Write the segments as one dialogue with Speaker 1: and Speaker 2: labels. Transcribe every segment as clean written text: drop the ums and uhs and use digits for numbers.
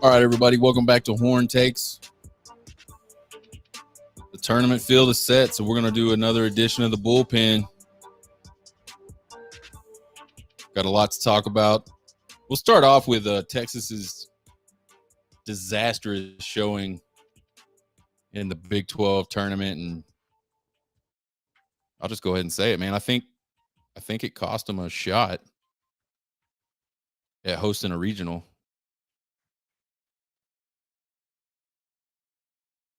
Speaker 1: All right, everybody, welcome back to Horn Takes. The tournament field is set, so we're going to do another edition of the bullpen. Got a lot to talk about. We'll start off with Texas's disastrous showing in the Big 12 tournament, and I'll just go ahead and say it, man. I think it cost them a shot at hosting a regional.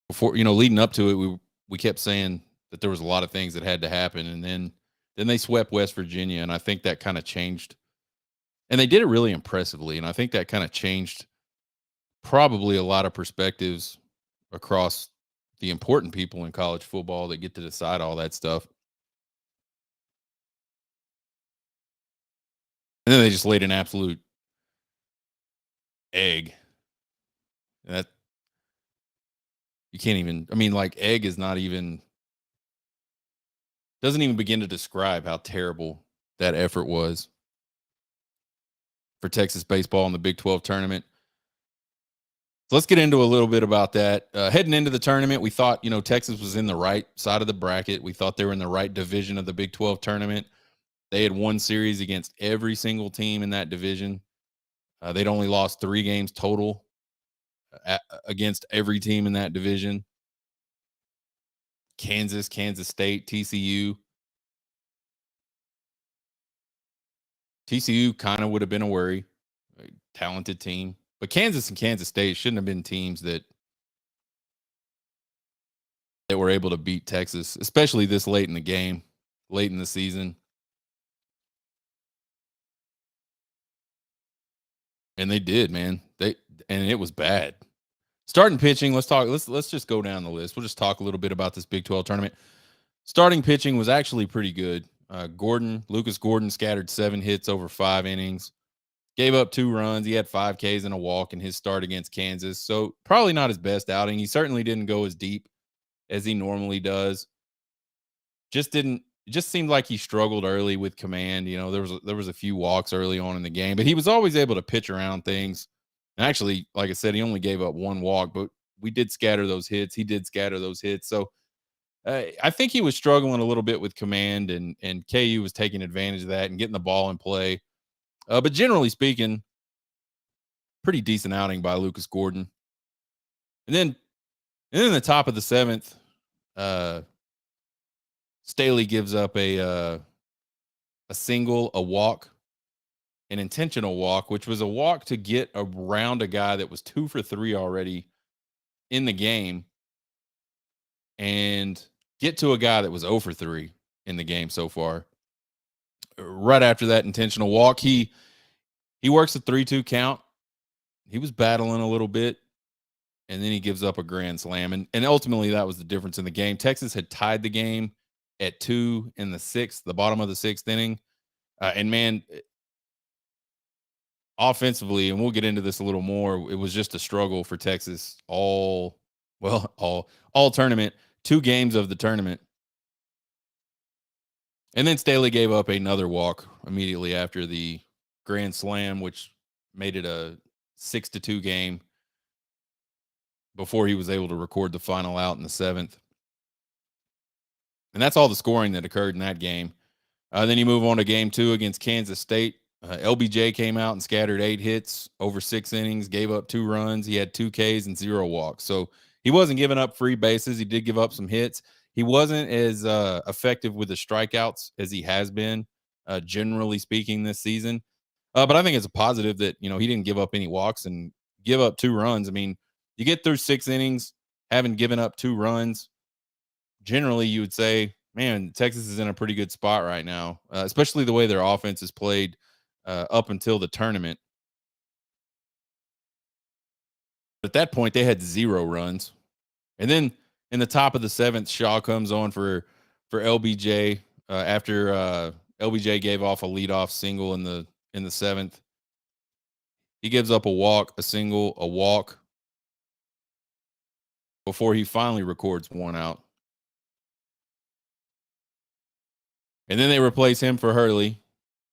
Speaker 1: Before, leading up to it, we kept saying that there was a lot of things that had to happen, and then they swept West Virginia, and I think that kind of changed. And they did it really impressively, and I think that kind of changed probably a lot of perspectives across the important people in college football that get to decide all that stuff. And then they just laid an absolute egg. And that you can't even, egg is not even, doesn't even begin to describe how terrible that effort was for Texas baseball in the Big 12 tournament. So let's get into a little bit about that. Heading into the tournament, we thought, Texas was in the right side of the bracket. We thought they were in the right division of the Big 12 tournament. They had won series against every single team in that division. They'd only lost 3 games total against every team in that division. Kansas, Kansas State, TCU. TCU kind of would have been a worry. A talented team. But Kansas and Kansas State shouldn't have been teams that were able to beat Texas, especially this late in the game, late in the season. And they did, man. And it was bad. Starting pitching, let's just go down the list. We'll just talk a little bit about this Big 12 tournament. Starting pitching was actually pretty good. Lucas Gordon scattered 7 hits over 5 innings. Gave up 2 runs. He had 5 Ks and a walk in his start against Kansas. So probably not his best outing. He certainly didn't go as deep as he normally does. It just seemed like he struggled early with command. There was a few walks early on in the game, but he was always able to pitch around things. And actually, like I said, he only gave up 1 walk, but we did scatter those hits. He did scatter those hits. So I think he was struggling a little bit with command, and KU was taking advantage of that and getting the ball in play. But generally speaking, pretty decent outing by Lucas Gordon. And then in the top of the 7th, Staley gives up a single, a walk, an intentional walk, which was a walk to get around a guy that was 2 for 3 already in the game, and get to a guy that was 0 for 3 in the game so far. Right after that intentional walk, he works a 3-2 count. He was battling a little bit, and then he gives up a grand slam. And ultimately, that was the difference in the game. Texas had tied the game at 2 in the 6th, the bottom of the 6th inning. And man, offensively, and we'll get into this a little more, it was just a struggle for Texas all tournament, 2 games of the tournament. And then Staley gave up another walk immediately after the grand slam, which made it a 6-2 game before he was able to record the final out in the 7th. And that's all the scoring that occurred in that game. Then you move on to game 2 against Kansas State. LBJ came out and scattered 8 hits over 6 innings, gave up 2 runs. He had 2 Ks and 0 walks. So he wasn't giving up free bases. He did give up some hits. He wasn't as effective with the strikeouts as he has been, generally speaking, this season. But I think it's a positive that, he didn't give up any walks and give up 2 runs. I mean, you get through 6 innings, having given up 2 runs, generally you would say, man, Texas is in a pretty good spot right now, especially the way their offense is played up until the tournament. At that point, they had 0 runs. And then in the top of the 7th, Shaw comes on for LBJ after LBJ gave off a leadoff single in the 7th. He gives up a walk, a single, a walk before he finally records one out. And then they replace him for Hurley,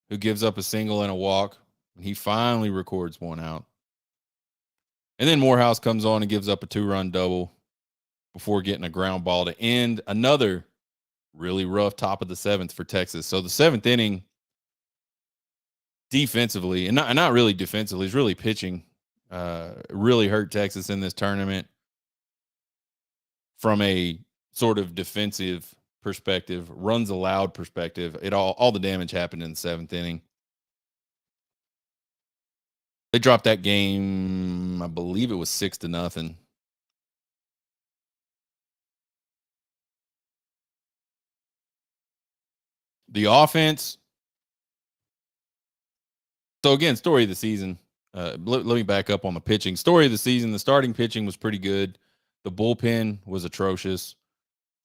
Speaker 1: who gives up a single and a walk. And he finally records one out. And then Morehouse comes on and gives up a 2-run double before getting a ground ball to end another really rough top of the seventh for Texas. So the seventh inning, defensively, and not really defensively, is really pitching, really hurt Texas in this tournament from a sort of defensive perspective, runs allowed perspective. All the damage happened in the seventh inning. They dropped that game, I believe it was 6-0. The offense. So again, story of the season. Let me back up on the pitching. Story of the season. The starting pitching was pretty good. The bullpen was atrocious.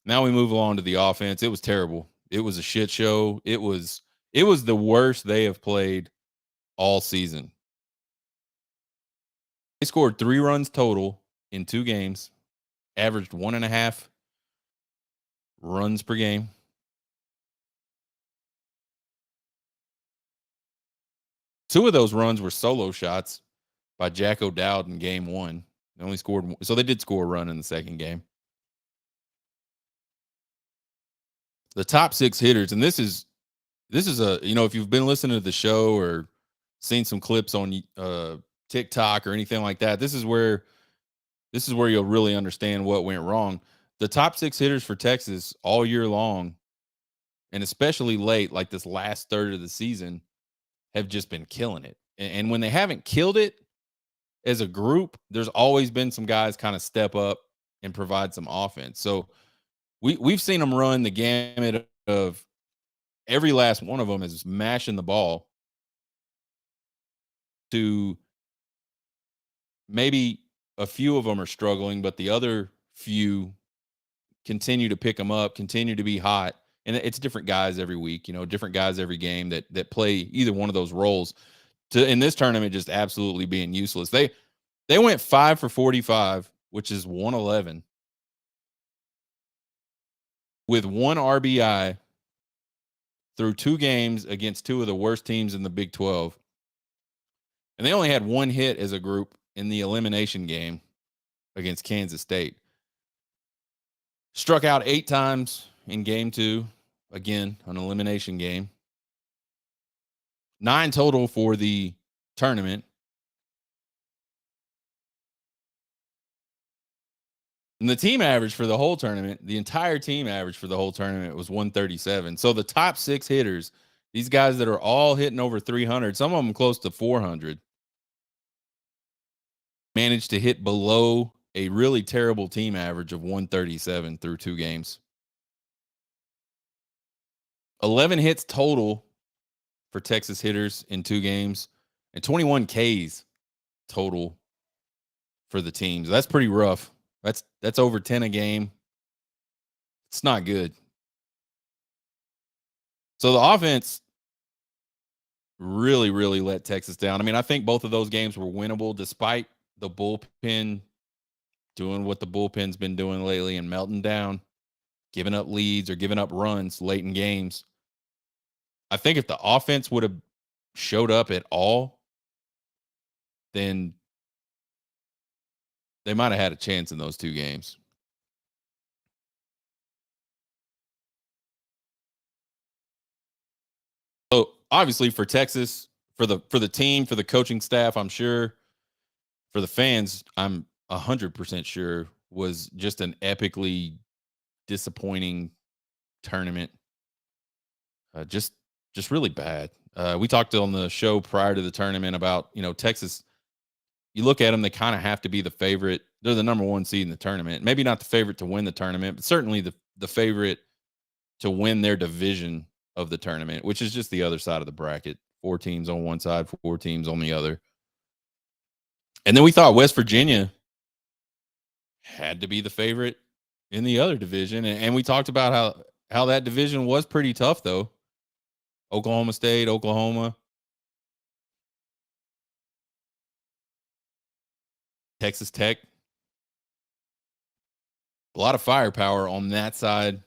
Speaker 1: Now we move along to the offense. It was terrible. It was a shit show. It was the worst they have played all season. They scored 3 runs total in 2 games, averaged 1.5 runs per game. Two of those runs were solo shots by Jack O'Dowd in game 1. They only scored, so they did score a run in the second game. The top 6 hitters, and this is a, if you've been listening to the show or seen some clips on TikTok or anything like that, this is where you'll really understand what went wrong. The top 6 hitters for Texas all year long, and especially late, like this last third of the season, have just been killing it. And when they haven't killed it as a group, there's always been some guys kind of step up and provide some offense. So we've seen them run the gamut of every last one of them is mashing the ball to maybe a few of them are struggling, but the other few continue to pick them up, continue to be hot. And it's different guys every week, different guys every game that play either one of those roles. To in this tournament, just absolutely being useless. They went 5 for 45, which is 111, with 1 RBI through 2 games against 2 of the worst teams in the Big 12. And they only had 1 hit as a group in the elimination game against Kansas State. Struck out 8 times in game 2, again, an elimination game. 9 total for the tournament. And the team average for the whole tournament, the entire team average for the whole tournament was 137. So the top 6 hitters, these guys that are all hitting over 300, some of them close to 400, managed to hit below a really terrible team average of 137 through 2 games. 11 hits total for Texas hitters in 2 games and 21 Ks total for the teams. That's pretty rough. That's over 10 a game. It's not good. So the offense really, really let Texas down. I mean, I think both of those games were winnable despite the bullpen doing what the bullpen's been doing lately and melting down, giving up leads or giving up runs late in games. I think if the offense would have showed up at all, then they might have had a chance in those 2 games. So obviously for Texas, for the team, for the coaching staff, I'm sure, for the fans, I'm 100% sure, was just an epically disappointing tournament. Just really bad. We talked on the show prior to the tournament about, Texas. You look at them, they kind of have to be the favorite. They're the number 1 seed in the tournament. Maybe not the favorite to win the tournament, but certainly the favorite to win their division of the tournament, which is just the other side of the bracket. 4 teams on one side, 4 teams on the other. And then we thought West Virginia had to be the favorite in the other division. And we talked about how that division was pretty tough, though. Oklahoma State, Oklahoma. Texas Tech, a lot of firepower on that side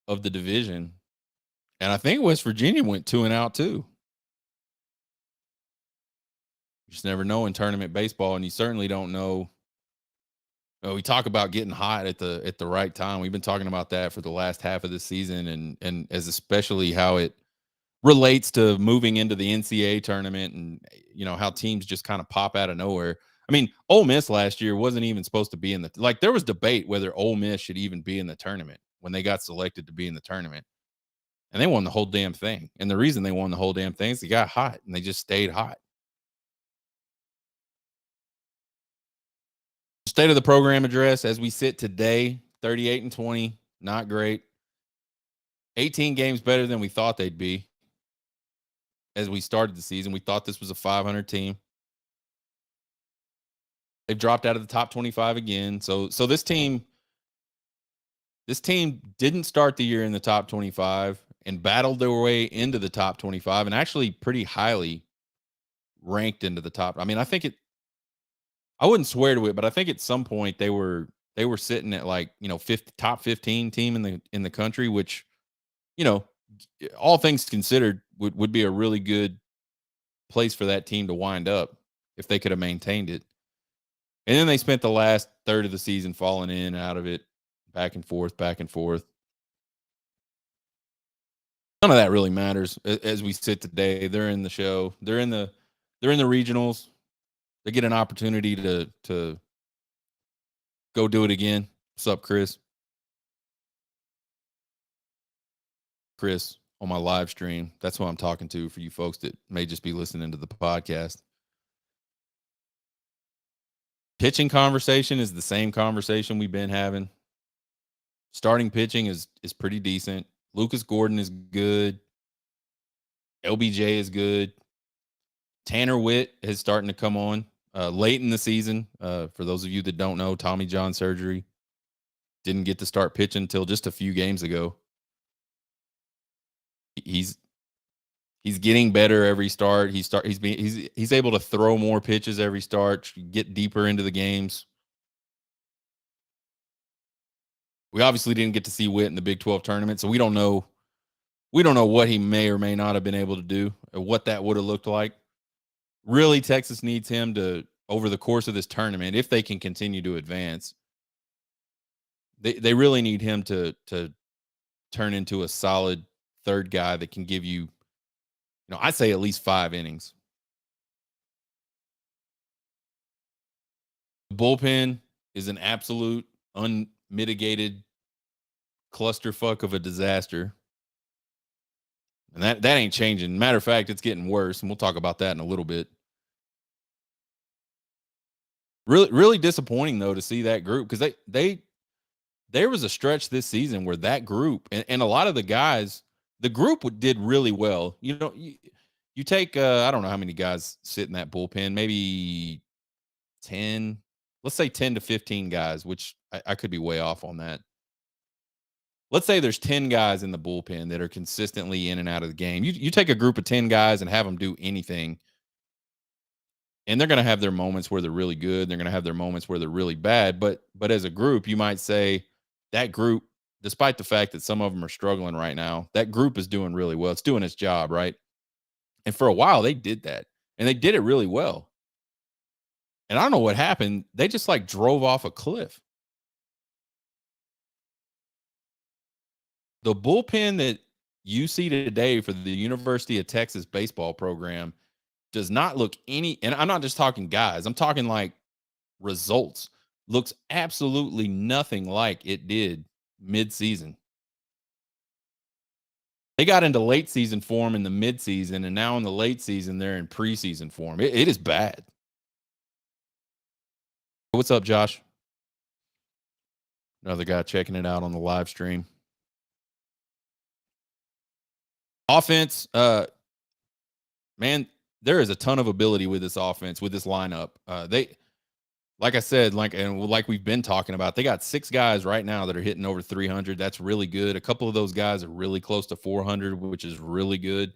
Speaker 1: of the division. And I think West Virginia went 2-0 too. You just never know in tournament baseball, and you certainly don't know. We talk about getting hot at the right time. We've been talking about that for the last half of the season, and as especially how it relates to moving into the NCAA tournament, and how teams just kind of pop out of nowhere. I mean, Ole Miss last year wasn't even supposed to be in the there was debate whether Ole Miss should even be in the tournament when they got selected to be in the tournament, and they won the whole damn thing. And the reason they won the whole damn thing is they got hot and they just stayed hot. State of the program address as we sit today, 38-20, not great. 18 games better than we thought they'd be. As we started the season, we thought this was a 500 team. They've dropped out of the top 25 again. So this team didn't start the year in the top 25 and battled their way into the top 25 and actually pretty highly ranked into the top. I mean, I wouldn't swear to it, but I think at some point they were sitting at top 15 team in the country, which, all things considered would be a really good place for that team to wind up if they could have maintained it. And then they spent the last third of the season falling in and out of it, back and forth, back and forth. None of that really matters as we sit today. They're in the show. They're in the regionals. They get an opportunity to go do it again. What's up, Chris? Chris on my live stream. That's who I'm talking to for you folks that may just be listening to the podcast. Pitching conversation is the same conversation we've been having. Starting pitching is pretty decent. Lucas Gordon is good. LBJ is good. Tanner Witt is starting to come on late in the season. For those of you that don't know, Tommy John surgery. Didn't get to start pitching until just a few games ago. He's getting better every start. He's able to throw more pitches every start, get deeper into the games. We obviously didn't get to see Witt in the Big 12 tournament, so we don't know what he may or may not have been able to do, or what that would have looked like. Really, Texas needs him to, over the course of this tournament, if they can continue to advance, they really need him to turn into a solid third guy that can give you, I say at least 5 innings. The bullpen is an absolute unmitigated clusterfuck of a disaster. And that ain't changing. Matter of fact, it's getting worse, and we'll talk about that in a little bit. Really, really disappointing though to see that group, because there was a stretch this season where that group and a lot of the guys, the group did really well. You take I don't know how many guys sit in that bullpen, maybe 10, let's say 10 to 15 guys, which I could be way off on that. Let's say there's 10 guys in the bullpen that are consistently in and out of the game. You take a group of 10 guys and have them do anything, and they're going to have their moments where they're really good. They're going to have their moments where they're really bad. But as a group, you might say that group, despite the fact that some of them are struggling right now, that group is doing really well. It's doing its job, right? And for a while, they did that, and they did it really well. And I don't know what happened. They just drove off a cliff. The bullpen that you see today for the University of Texas baseball program does not look and I'm not just talking guys, I'm talking results, looks absolutely nothing like it did mid-season. They got into late season form in the mid-season, and now in the late season, they're in preseason form. It is bad. What's up, Josh? Another guy checking it out on the live stream. Offense, man, there is a ton of ability with this offense, with this lineup. They, like I said, like we've been talking about, they got 6 guys right now that are hitting over 300. That's really good. A couple of those guys are really close to 400, which is really good.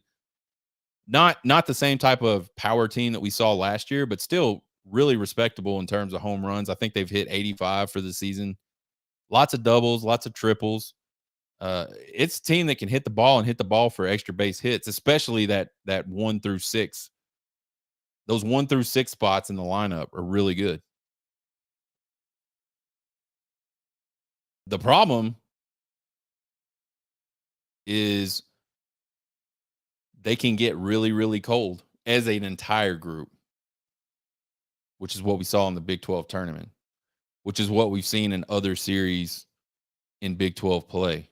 Speaker 1: Not the same type of power team that we saw last year, but still really respectable in terms of home runs. I think they've hit 85 for the season. Lots of doubles, lots of triples. It's a team that can hit the ball and hit the ball for extra base hits, especially that 1 through 6. Those 1 through 6 spots in the lineup are really good. The problem is they can get really, really cold as an entire group, which is what we saw in the Big 12 tournament, which is what we've seen in other series in Big 12 play.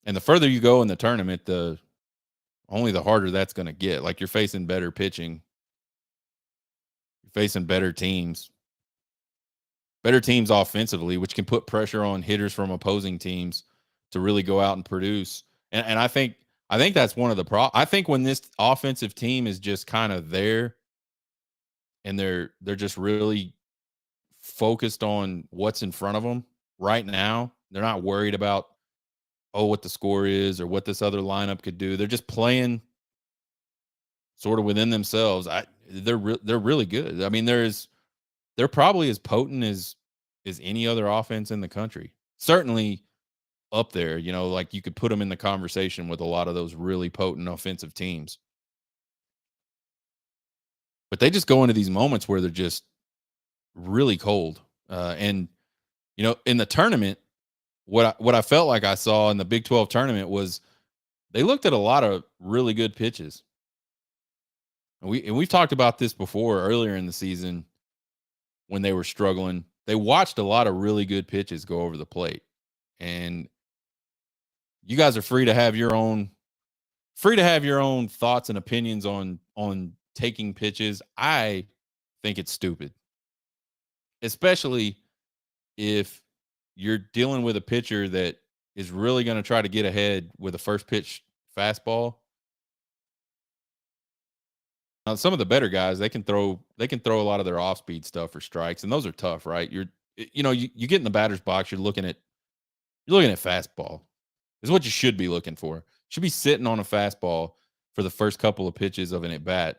Speaker 1: And the further you go in the tournament, the harder that's going to get. Like, you're facing better pitching, you're facing better teams offensively, which can put pressure on hitters from opposing teams to really go out and produce. And I think that's one of the I think when this offensive team is just kind of there and they're just really focused on what's in front of them right now. They're not worried about what the score is or what this other lineup could do. They're just playing sort of within themselves. They're really good. I mean, they're probably as potent as any other offense in the country. Certainly up there, like you could put them in the conversation with a lot of those really potent offensive teams. But they just go into these moments where they're just really cold. And in the tournament, what I felt like I saw in the Big 12 tournament was they looked at a lot of really good pitches. And we've talked about this before earlier in the season when they were struggling. They watched a lot of really good pitches go over the plate. And you guys are free to have your own thoughts and opinions on taking pitches. I think it's stupid. Especially if you're dealing with a pitcher that is really going to try to get ahead with a first pitch fastball. Now, some of the better guys, they can throw a lot of their off speed stuff for strikes, and those are tough, right? You get in the batter's box, you're looking at fastball. Is what you should be looking for. Should be sitting on a fastball for the first couple of pitches of an at bat.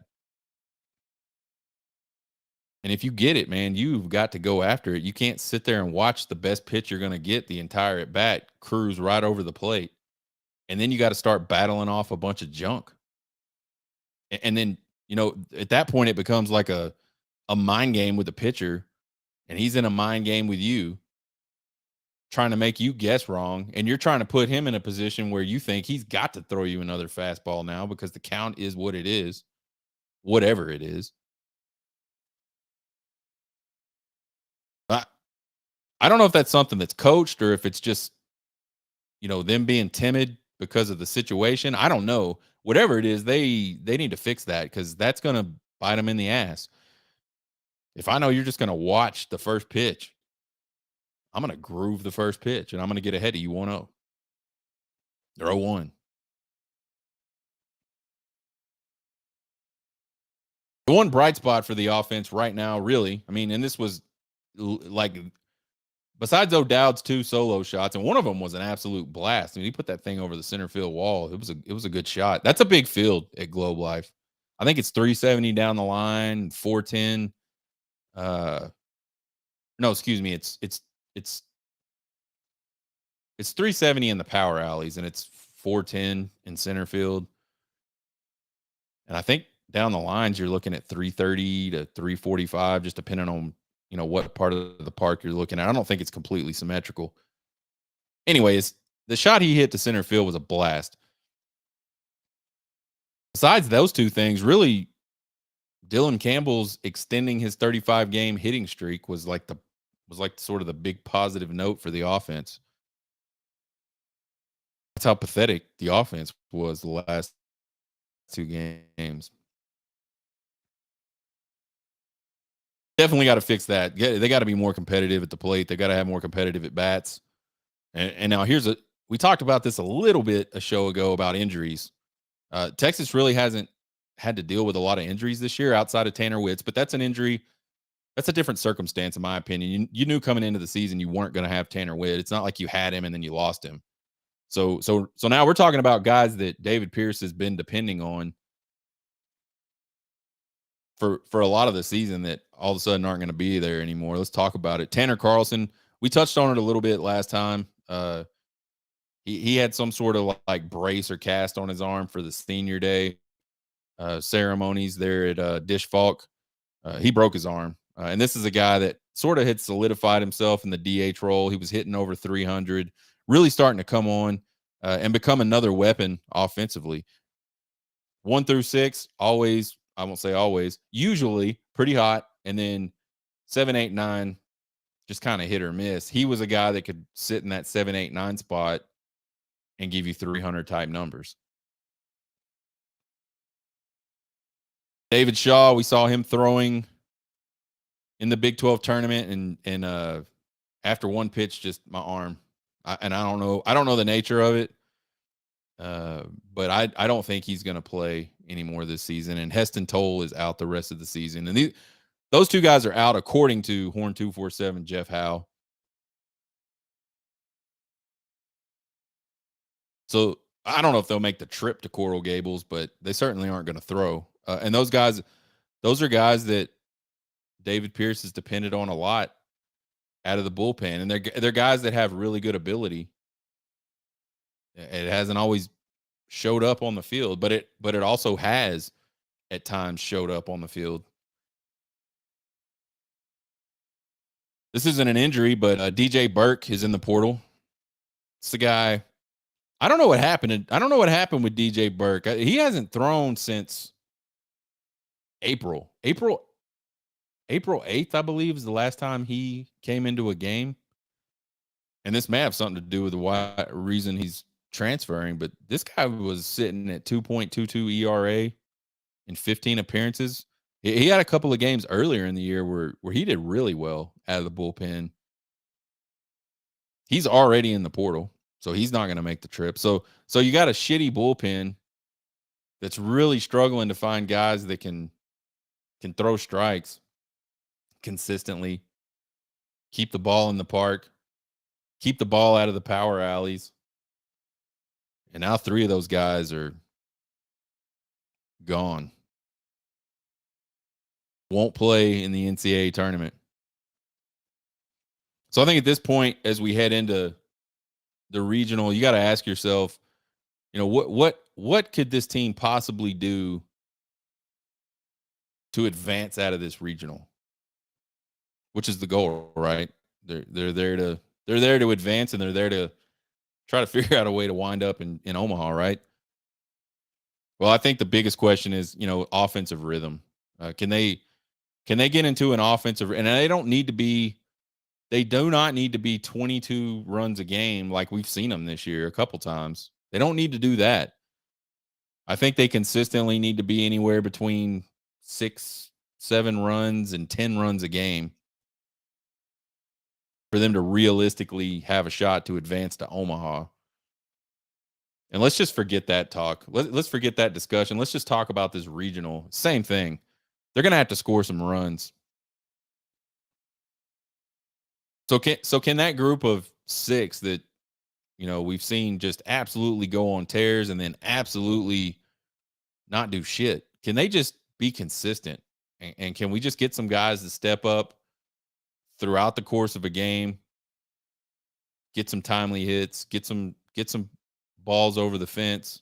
Speaker 1: And if you get it, man, you've got to go after it. You can't sit there and watch the best pitch you're going to get the entire at bat cruise right over the plate. And then you got to start battling off a bunch of junk. And then, at that point, it becomes like a mind game with the pitcher. And he's in a mind game with you, trying to make you guess wrong. And you're trying to put him in a position where you think he's got to throw you another fastball now because the count is what it is, whatever it is. I don't know if that's something that's coached or if it's just, them being timid because of the situation. I don't know. Whatever it is, they need to fix that because that's going to bite them in the ass. If I know you're just going to watch the first pitch, I'm going to groove the first pitch and I'm going to get ahead of you 1-0 or 0-1. The one bright spot for the offense right now, really, I mean, and this was like, besides O'Dowd's 2 solo shots, and one of them was an absolute blast. I mean, he put that thing over the center field wall. It was a good shot. That's a big field at Globe Life. I think it's 370 down the line, 410. No, excuse me. It's 370 in the power alleys, and it's 410 in center field. And I think down the lines, you're looking at 330 to 345, just depending on what part of the park you're looking at. I don't think it's completely symmetrical. Anyways, the shot he hit to center field was a blast. Besides those two things, really, Dylan Campbell's extending his 35 game hitting streak was like sort of the big positive note for the offense. That's how pathetic the offense was the last 2 games. Definitely got to fix that. They got to be more competitive at the plate. They got to have more competitive at bats. And now we talked about this a little bit a show ago about injuries. Texas really hasn't had to deal with a lot of injuries this year outside of Tanner Witts, but that's an injury. That's a different circumstance, in my opinion. You knew coming into the season you weren't going to have Tanner Witt. It's not like you had him and then you lost him. So now we're talking about guys that David Pierce has been depending on for a lot of the season that all of a sudden aren't going to be there anymore. Let's talk about it. Tanner Carlson, we touched on it a little bit last time. He had some sort of like brace or cast on his arm for the senior day ceremonies there at Dish Falk. He broke his arm. And this is a guy that sort of had solidified himself in the DH role. He was hitting over 300, really starting to come on and become another weapon offensively. 1 through 6, always, I won't say always, usually pretty hot. And then 7, 8, 9, just kind of hit or miss. He was a guy that could sit in that 7, 8, 9 spot and give you 300 type numbers. David Shaw, we saw him throwing in the Big 12 tournament, and after one pitch, just my arm. I don't know the nature of it, but I don't think he's going to play anymore this season. And Heston Toll is out the rest of the season, and those two guys are out according to Horn 247 Jeff Howe. So I don't know if they'll make the trip to Coral Gables, but they certainly aren't going to throw. And those are guys that David Pierce has depended on a lot out of the bullpen, and they're guys that have really good ability. It hasn't always showed up on the field, but it also has at times showed up on the field. This isn't an injury, but DJ Burke is in the portal. It's the guy. I don't know what happened. I don't know what happened with DJ Burke. He hasn't thrown since April 8th, I believe, is the last time he came into a game. And this may have something to do with the reason he's transferring, but this guy was sitting at 2.22 ERA in 15 appearances. He had a couple of games earlier in the year where he did really well out of the bullpen. He's already in the portal, so he's not going to make the trip. So you got a shitty bullpen that's really struggling to find guys that can throw strikes consistently, keep the ball in the park, keep the ball out of the power alleys. And now 3 of those guys are gone. Won't play in the NCAA tournament. So I think at this point, as we head into the regional, you got to ask yourself, what could this team possibly do to advance out of this regional? Which is the goal, right? They're there to advance, and they're there to try to figure out a way to wind up in Omaha, right? Well, I think the biggest question is, offensive rhythm. Can they get into an offensive, and they do not need to be 22 runs a game like we've seen them this year a couple times. They don't need to do that. I think they consistently need to be anywhere between 6, 7 runs and 10 runs a game for them to realistically have a shot to advance to Omaha. And let's just forget that talk. Let's forget that discussion. Let's just talk about this regional. Same thing. They're going to have to score some runs. So can that group of 6 that we've seen just absolutely go on tears and then absolutely not do shit, can they just be consistent? And can we just get some guys to step up throughout the course of a game, get some timely hits, get some balls over the fence?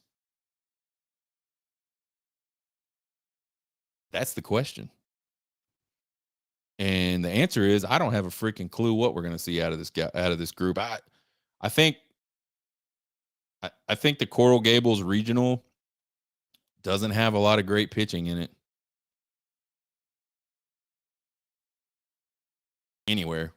Speaker 1: That's the question. And the answer is I don't have a freaking clue what we're going to see out of this group. I think the Coral Gables regional doesn't have a lot of great pitching in it anywhere.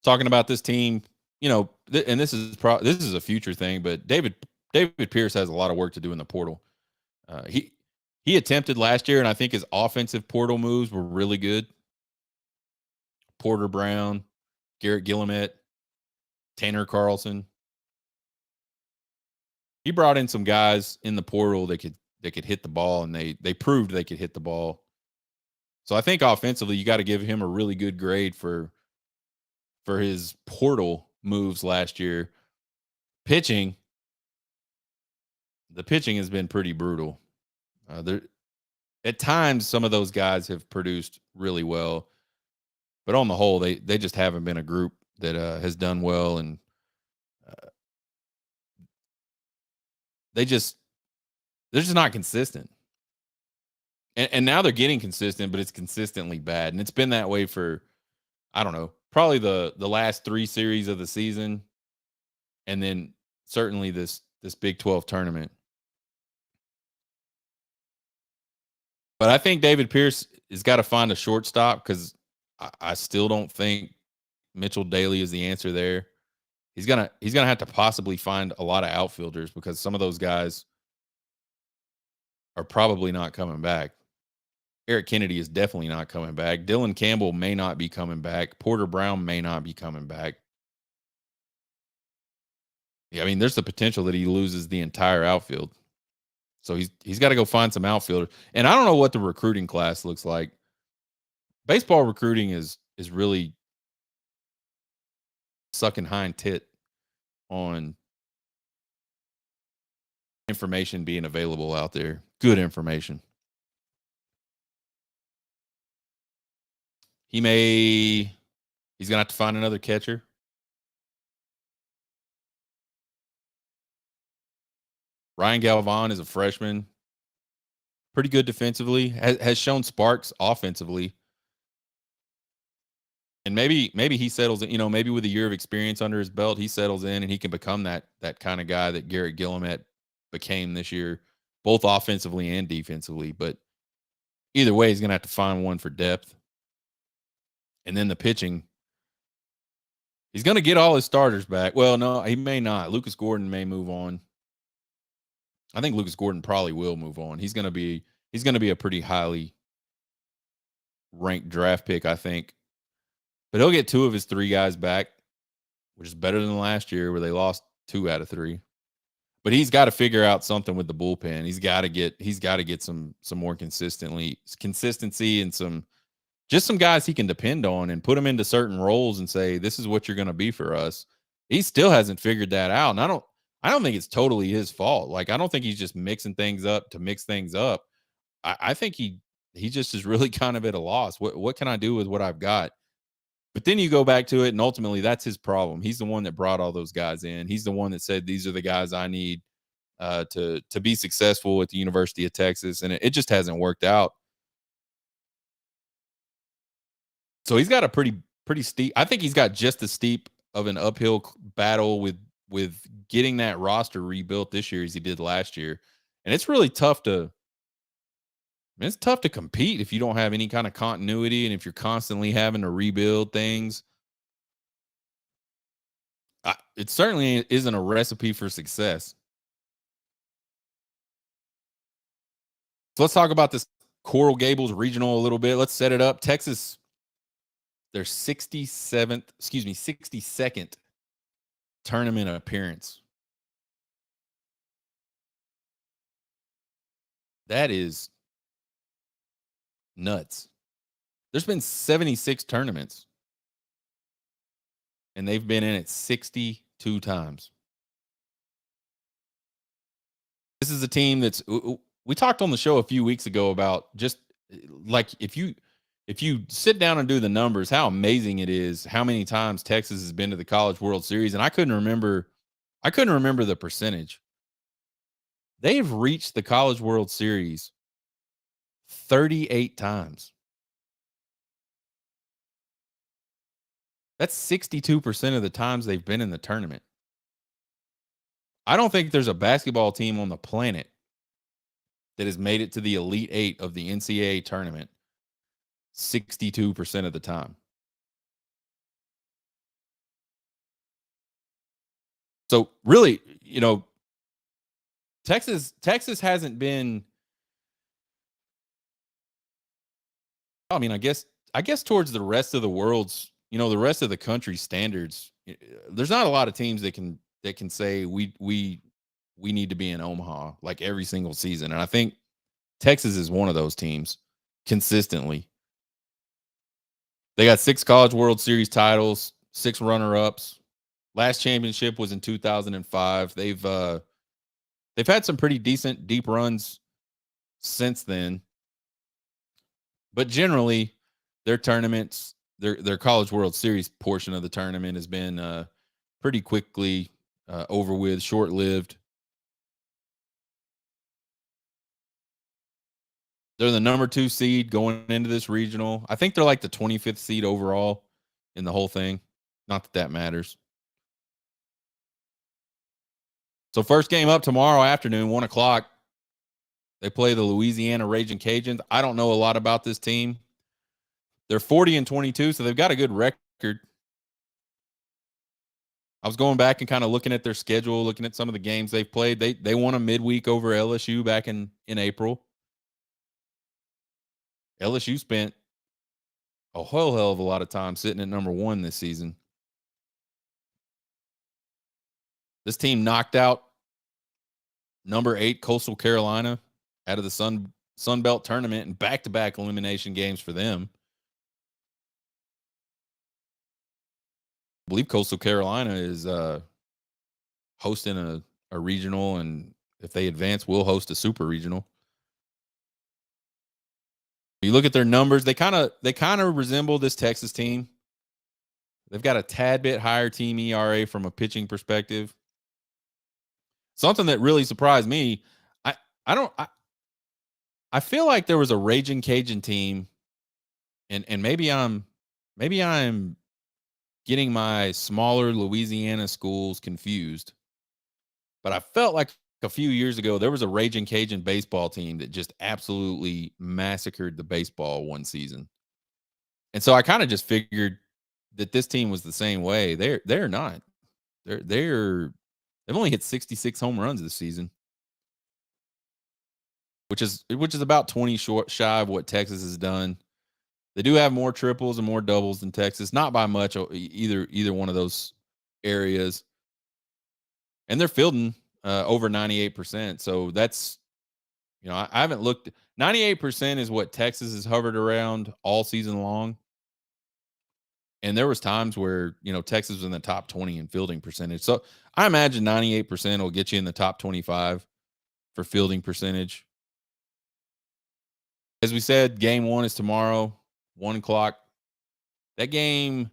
Speaker 1: Talking about this team, and this is a future thing, but David Pierce has a lot of work to do in the portal. He attempted last year, and I think his offensive portal moves were really good. Porter Brown, Garrett Guillemette, Tanner Carlson. He brought in some guys in the portal that could hit the ball, and they proved they could hit the ball. So I think offensively, you got to give him a really good grade for his portal moves last year. Pitching, the pitching has been pretty brutal. There at times some of those guys have produced really well, but on the whole, they just haven't been a group that has done well, and uh, they just they're just not consistent. And now they're getting consistent, but it's consistently bad, and it's been that way for I don't know, probably the last 3 series of the season, and then certainly this Big 12 tournament. But I think David Pierce has got to find a shortstop because I still don't think Mitchell Daly is the answer there. He's gonna have to possibly find a lot of outfielders because some of those guys are probably not coming back. Eric Kennedy is definitely not coming back. Dylan Campbell may not be coming back. Porter Brown may not be coming back. Yeah, I mean, there's the potential that he loses the entire outfield. So he's got to go find some outfielders. And I don't know what the recruiting class looks like. Baseball recruiting is really sucking hind tit on information being available out there. Good information. He's gonna have to find another catcher. Ryan Galvan is a freshman, pretty good defensively, has shown sparks offensively. And maybe he settles in, maybe with a year of experience under his belt, he settles in and he can become that kind of guy that Garrett Gilliam became this year, both offensively and defensively. But either way, he's gonna have to find one for depth. And then the pitching, he's gonna get all his starters back. Well, no, he may not. Lucas Gordon may move on. I think Lucas Gordon probably will move on. He's gonna be a pretty highly ranked draft pick, I think. But he'll get 2 of his 3 guys back, which is better than last year where they lost 2 out of 3. But he's got to figure out something with the bullpen. He's got to get some more consistency and some guys he can depend on and put them into certain roles and say, this is what you're going to be for us. He still hasn't figured that out. And I don't think it's totally his fault. Like, I don't think he's just mixing things up to mix things up. I think he just is really kind of at a loss. What can I do with what I've got? But then you go back to it, and ultimately that's his problem. He's the one that brought all those guys in. He's the one that said, these are the guys I need to be successful at the University of Texas. And it just hasn't worked out. So he's got a pretty steep. I think he's got just as steep of an uphill battle with getting that roster rebuilt this year as he did last year. And it's really tough to it's tough to compete if you don't have any kind of continuity and if you're constantly having to rebuild things. It certainly isn't a recipe for success. So let's talk about this Coral Gables regional a little bit. Let's set it up. Texas, their 62nd tournament appearance. That is nuts. There's been 76 tournaments, and they've been in it 62 times. This is a team we talked on the show a few weeks ago about just like if you sit down and do the numbers, how amazing it is how many times Texas has been to the College World Series. And I couldn't remember the percentage. They've reached the College World Series 38 times. That's 62% of the times they've been in the tournament. I don't think there's a basketball team on the planet that has made it to the Elite 8 of the NCAA tournament 62% of the time. So really, Texas hasn't been. I mean, I guess towards the rest of the world's, the rest of the country's standards, there's not a lot of teams that can say we need to be in Omaha like every single season. And I think Texas is one of those teams consistently. They got 6 College World Series titles, 6 runner-ups. Last championship was in 2005. They've had some pretty decent deep runs since then, but generally their tournaments, their College World Series portion of the tournament has been pretty quickly over with, short lived. They're the number 2 seed going into this regional. I think they're like the 25th seed overall in the whole thing. Not that that matters. So first game up tomorrow afternoon, 1:00. They play the Louisiana Raging Cajuns. I don't know a lot about this team. They're 40-22, so they've got a good record. I was going back and kind of looking at their schedule, looking at some of the games they've played. They won a midweek over LSU back in April. LSU spent a whole hell of a lot of time sitting at number 1 this season. This team knocked out number 8 Coastal Carolina out of the Sun Belt tournament in back-to-back elimination games for them. I believe Coastal Carolina is hosting a regional, and if they advance, will host a super regional. You look at their numbers; they kind of resemble this Texas team. They've got a tad bit higher team ERA from a pitching perspective. Something that really surprised me. I feel like there was a Raging Cajun team, and maybe I'm getting my smaller Louisiana schools confused. But I felt like a few years ago there was a Raging Cajun baseball team that just absolutely massacred the baseball one season. And so I kind of just figured that this team was the same way. They're not. They've only hit 66 home runs this season, which is about 20 shy of what Texas has done. They do have more triples and more doubles than Texas, not by much either one of those areas. And they're fielding over 98%. So that's, I haven't looked. 98% is what Texas has hovered around all season long. And there was times where, Texas was in the top 20 in fielding percentage. So I imagine 98% will get you in the top 25 for fielding percentage. As we said, game 1 is tomorrow, 1:00. That game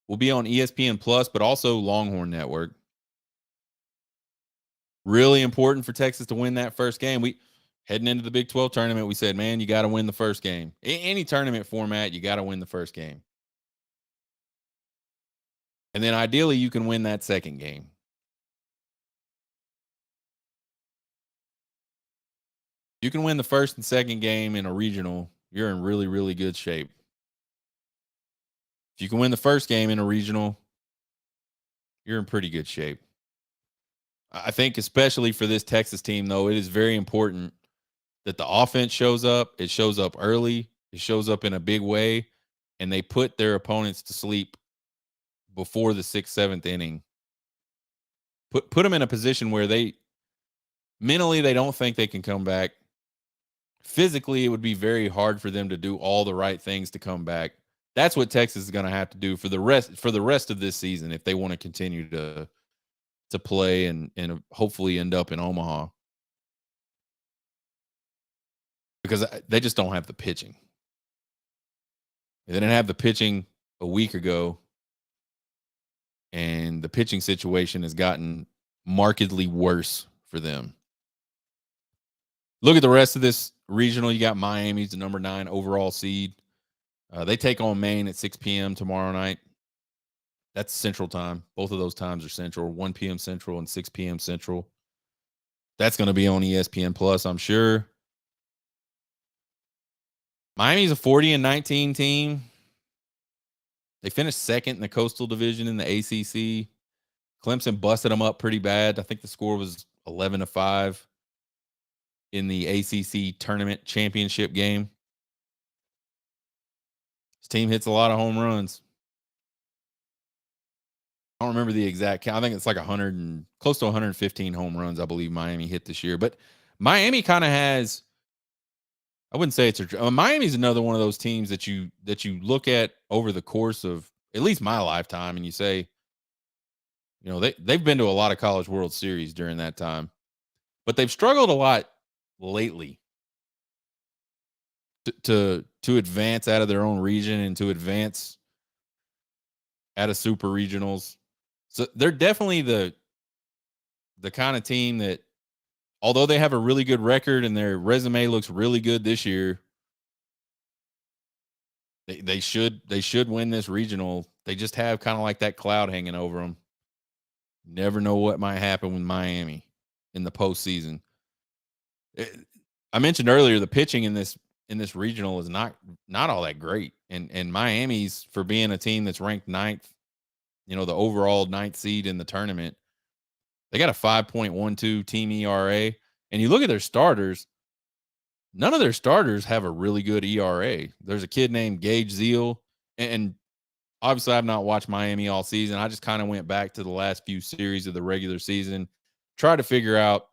Speaker 1: will be on ESPN Plus, but also Longhorn Network. Really important for Texas to win that first game. We heading into the Big 12 tournament, we said, man, you got to win the first game. Any tournament format, you got to win the first game. And then ideally you can win that second game. You can win the first and second game in a regional, you're in really, really good shape. If you can win the first game in a regional, you're in pretty good shape. I think especially for this Texas team, though, it is very important that the offense shows up. It shows up early. It shows up in a big way, and they put their opponents to sleep before the 6th, 7th inning. Put them in a position where they mentally they don't think they can come back. Physically, it would be very hard for them to do all the right things to come back. That's what Texas is going to have to do for the rest of this season if they want to continue to play and hopefully end up in Omaha. Because they just don't have the pitching. They didn't have the pitching a week ago, and the pitching situation has gotten markedly worse for them. Look at the rest of this regional. You got Miami's the number 9 overall seed. They take on Maine at 6 p.m. tomorrow night. That's Central Time. Both of those times are Central, 1 p.m. Central and 6 p.m. Central. That's going to be on ESPN Plus, I'm sure. Miami's a 40-19 team. They finished second in the Coastal Division in the ACC. Clemson busted them up pretty bad. I think the score was 11-5 in the ACC tournament championship game. This team hits a lot of home runs. I don't remember the exact count. I think it's like 100 and close to 115 home runs, I believe Miami hit this year. But Miami kind of has, I wouldn't say it's Miami's another one of those teams that you look at over the course of at least my lifetime, and you say, they've been to a lot of College World Series during that time. but they've struggled a lot lately to advance out of their own region and to advance out of super regionals. So they're definitely the kind of team that, although they have a really good record and their resume looks really good this year, they should win this regional. They just have kind of like that cloud hanging over them. Never know what might happen with Miami in the postseason. It, I mentioned earlier the pitching in this regional is not all that great, and Miami's, for being a team that's ranked ninth, the overall ninth seed in the tournament, they got a 5.12 team ERA. And you look at their starters, none of their starters have a really good ERA. There's a kid named Gage Zeal, and obviously I've not watched Miami all season. I just kind of went back to the last few series of the regular season, try to figure out,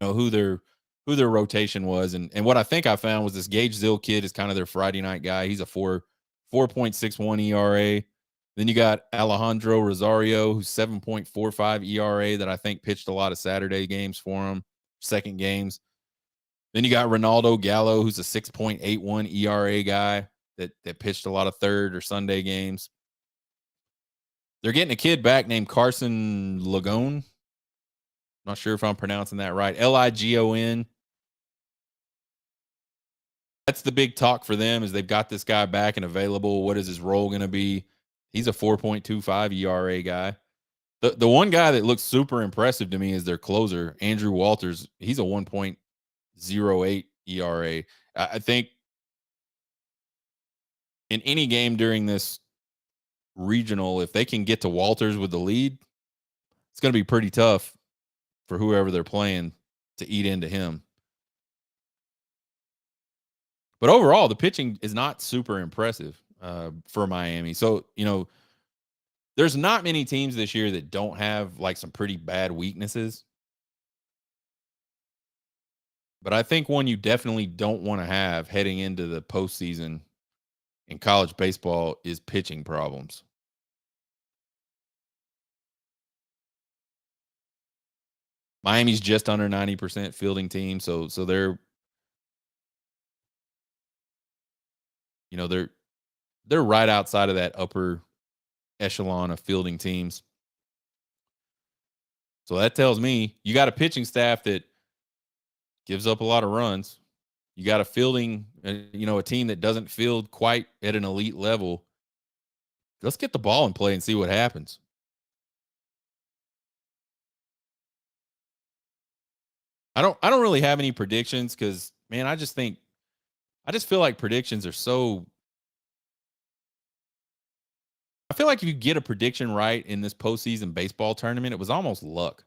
Speaker 1: who their rotation was. And what I think I found was this Gage Zill kid is kind of their Friday night guy. He's a 4.61 ERA. Then you got Alejandro Rosario, who's 7.45 ERA, that I think pitched a lot of Saturday games for him, second games. Then you got Ronaldo Gallo, who's a 6.81 ERA guy that pitched a lot of third or Sunday games. They're getting a kid back named Carson Ligon. Not sure if I'm pronouncing that right. Ligon. That's the big talk for them, is they've got this guy back and available. What is his role going to be? He's a 4.25 ERA guy. The one guy that looks super impressive to me is their closer, Andrew Walters. He's a 1.08 ERA. I think in any game during this regional, if they can get to Walters with the lead, it's going to be pretty tough for whoever they're playing to eat into him. But overall, the pitching is not super impressive for Miami. So, there's not many teams this year that don't have like some pretty bad weaknesses. But I think one you definitely don't want to have heading into the postseason in college baseball is pitching problems. Miami's just under 90% fielding team, so they're they're right outside of that upper echelon of fielding teams. So that tells me you got a pitching staff that gives up a lot of runs. You got a fielding, a team that doesn't field quite at an elite level. Let's get the ball in play and see what happens. I don't really have any predictions because, man, I just feel like predictions are so. I feel like if you get a prediction right in this postseason baseball tournament, it was almost luck.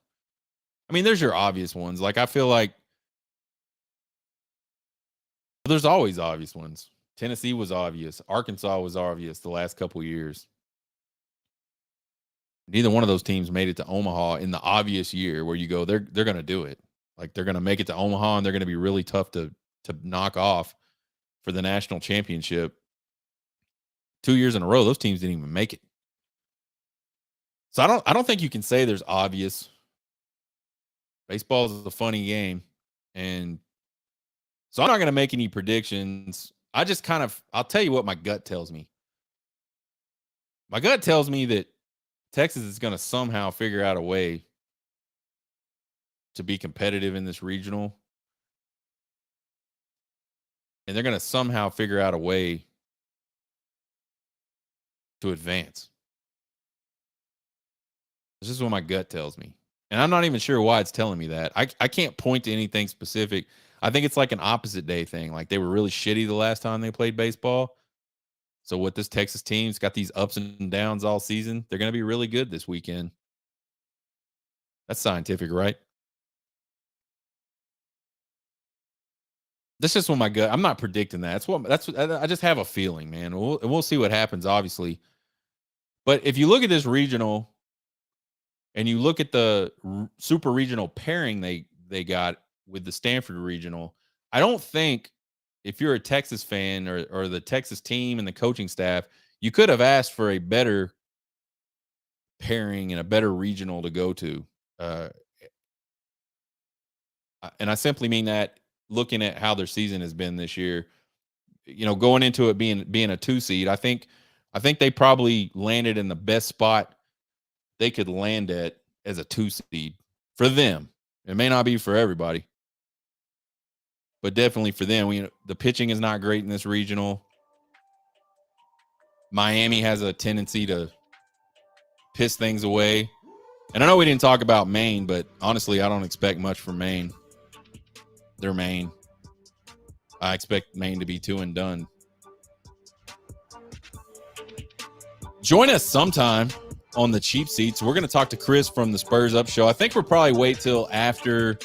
Speaker 1: I mean, there's your obvious ones. Like, I feel like there's always obvious ones. Tennessee was obvious. Arkansas was obvious the last couple years. Neither one of those teams made it to Omaha in the obvious year where you go, they're going to do it. Like, they're going to make it to Omaha and they're going to be really tough to knock off for the national championship. 2 years in a row, those teams didn't even make it. So I don't think you can say there's obvious. Baseball is a funny game, and so I'm not going to make any predictions. I'll tell you what my gut tells me. My gut tells me that Texas is going to somehow figure out a way to be competitive in this regional, and they're going to somehow figure out a way to advance. This is what my gut tells me. And I'm not even sure why it's telling me that. I can't point to anything specific. I think it's like an opposite day thing. Like, they were really shitty the last time they played baseball. So what this Texas team's got these ups and downs all season. They're going to be really good this weekend. That's scientific, right? That's just what my gut. I'm not predicting that. I just have a feeling, man. We'll see what happens, obviously. But if you look at this regional and you look at the super regional pairing they got with the Stanford regional, I don't think, if you're a Texas fan or the Texas team and the coaching staff, you could have asked for a better pairing and a better regional to go to. Uh, And I simply mean that looking at how their season has been this year, going into it being a 2 seed, I think they probably landed in the best spot they could land at as a 2 seed for them. It may not be for everybody, but definitely for them. The pitching is not great in this regional. Miami has a tendency to piss things away. And I know we didn't talk about Maine, but honestly, I don't expect much from Maine. They're Maine. I expect Maine to be 2 and done. Join us sometime on the cheap seats. We're going to talk to Chris from the Spurs Up Show. I think we'll probably wait till after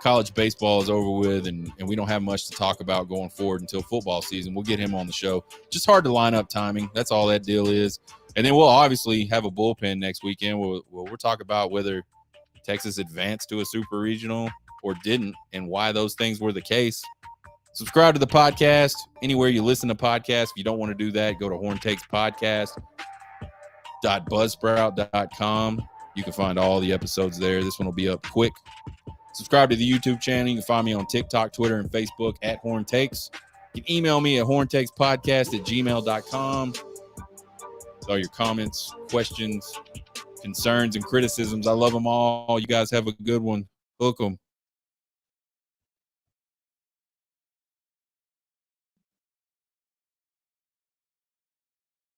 Speaker 1: college baseball is over with and we don't have much to talk about going forward until football season. We'll get him on the show. Just hard to line up timing. That's all that deal is. And then we'll obviously have a bullpen next weekend. We'll talk about whether Texas advanced to a super regional or didn't and why those things were the case. Subscribe to the podcast anywhere you listen to podcasts. If you don't want to do that, go to horntakespodcast.buzzsprout.com. You can find all the episodes there. This one will be up quick. Subscribe to the YouTube channel. You can find me on TikTok, Twitter, and Facebook at Horn Takes. You can email me at horntakespodcast@gmail.com. With all your comments, questions, concerns, and criticisms. I love them all. You guys have a good one. Hook 'em.